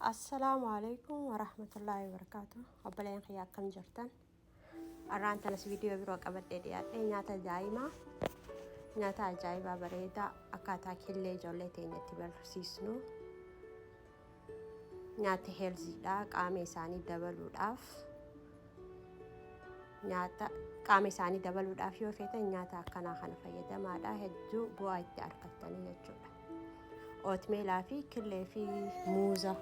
السلام عليكم ورحمة الله وبركاته. أبلين خيا كم جرتن أران تنس فيديو بروك أبد ديات نياتا جايما نياتا جايبا بريدا أكاتا كله جولتين يتبر سيسنو نياتا هيلزي دا قامي ساني دبلو داف نياتا قامي ساني دبلو داف يو فيتا نياتا كنا خنا فيدا ما دا هدو بوايت أركتني يجودا أوتميلا في كله في موزة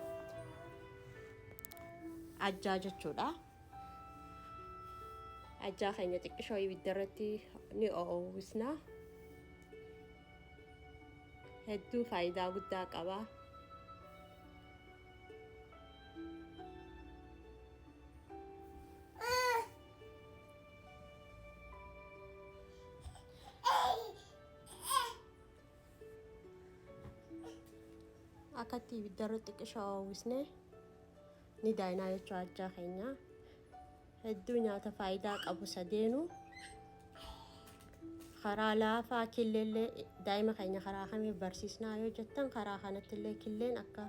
أجاجة جودا أجا خيني تكشوي بالدرتي ني أوسنا هدو فايدة قدا قبا أكتي بالدرتي كشوي ni daina jechuun ajjaa keenya hedduu nyaata faayidaa qabu sadeenu karaa laafaa killeellee daa'ima keenya karaa kamiif barsiisnaa yoo jettan karaa kanattillee killeen akka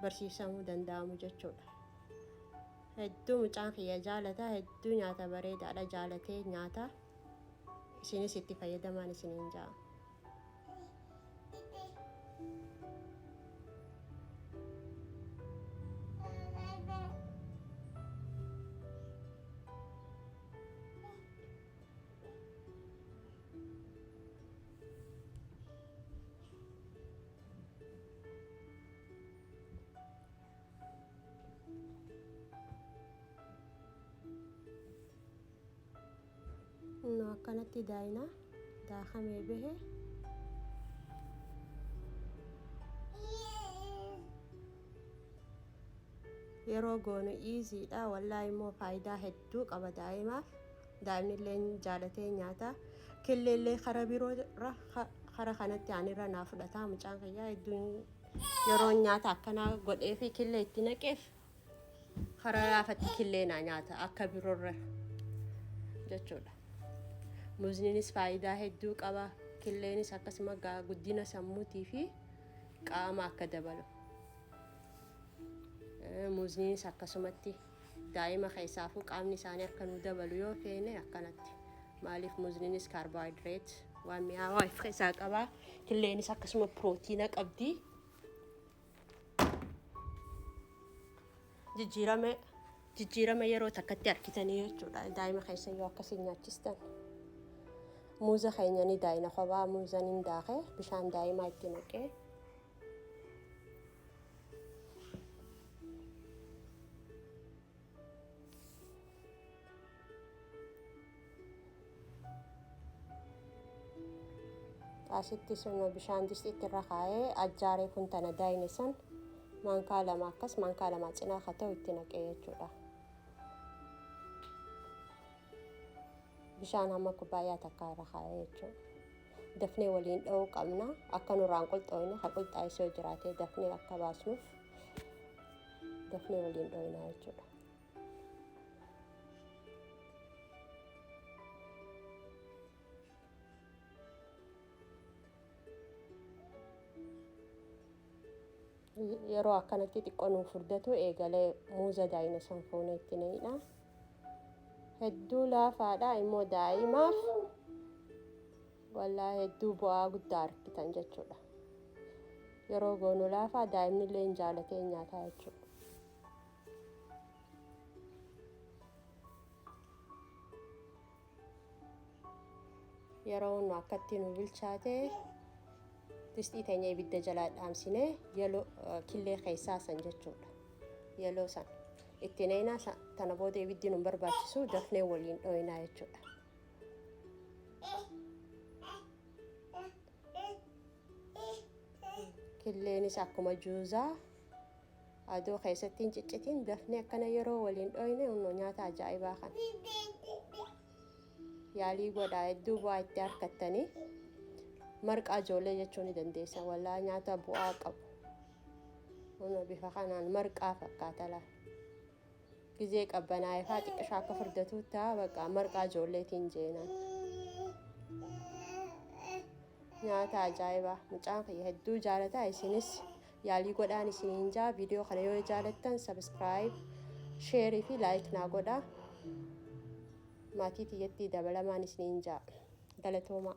barsiisamuu danda'amu jechuudha. Hedduu mucaan kiyya jaalata hedduu nyaata bareedaadha jaalatee nyaata isinis itti fayyadamaan isiniin jaa. No akkanatti daa'ina daakamee bahe yeroo goonu iiziidha wallaahi immoo faayidaa hedduu qaba daa'imaaf daa'imnillee jaalatee nyaata killeellee kara biroo kara kanatti aanirra naa fudhataa mucaan kiyyaa hedduu yeroo nyaata akkanaa godhee fi killee itti naqeef kara laafatti killee naa nyaata akka biroorra jechuudha. Muzniinis faayidaa hedduu qaba killeenis akkasuma guddina sammuutii fi qaama akka dabalu muzniinis akkasumatti daa'ima keessaafuu qaamni isaanii akka nu dabalu yoo feene akkanatti maaliif muzniinis kaarboohayidireet waan mi'aawaa of keessaa qaba killeenis akkasuma pirootiina qabdi jijjiirama yeroo takkatti harkitanii jechuudha daa'ima keessa yoo akkasiin nyaachistan. Muuza keenya ni daa'ina kophaa muuza ni daakee bishaan daa'imaa itti naqee asitti sun bishaan distiitti irra kaa'ee ajjaaree kun tana daa'ine san maankaa lama akkas maankaa lama cinaa haa ta'u itti naqee jechuudha. bishaan hamma kubbaayyaa takka irra kaa'ee jechuudha. Dafnee waliin dha'uu qabna akka nurraan qulxooyne haa qulxaa'isoo jiraatee dafnee akka baasnuuf dafnee waliin dha'inaa jechuudha. Yeroo akkanatti xiqqoo nuuf furdatu eegalee muuza daa'ina san fuunee itti naqna. Hedduu laafaadha immoo daa'imaaf wallaahi hedduu bu'aa guddaa argitan jechuudha. Yeroo goonu laafaa daa'imnillee jaalatee nyaataa jechuudha. Yeroo nu akkatti nu bilchaatee distii teenya ibidda jalaa dhaamsinee yeloo killee keessaa san jechuudha. Yeloo san itti naqnaa tana booda ibiddi nu barbaachisu dafnee waliin dha'inaa jechuudha. Killeenis akkuma juuzaa adoo keessatti hin ciccitin dafnee akkana yeroo waliin dha'ine nyaata ajaa'ibaa kan yaalii godhaa hedduu bu'aa itti argattanii marqaa ijoollee jechuu ni dandeessa wallaahi nyaata bu'aa qabu bifa kanaan marqaa fakkaata laa gizee qabbanaa'ee faa xiqqishaa akka furdatuutti baqa marqaa ijoolleetiin jeenan nyaata ajaa'ibaa mucaan kiyya hedduu jaalataa isinis yaalii godhaan isiniin jaa. Viidiyoo kana yoo jaalattan subscribe, share fi like naa godhaa. Maatii tiyyatti dabalamaan isiniin jaa. Galatooma.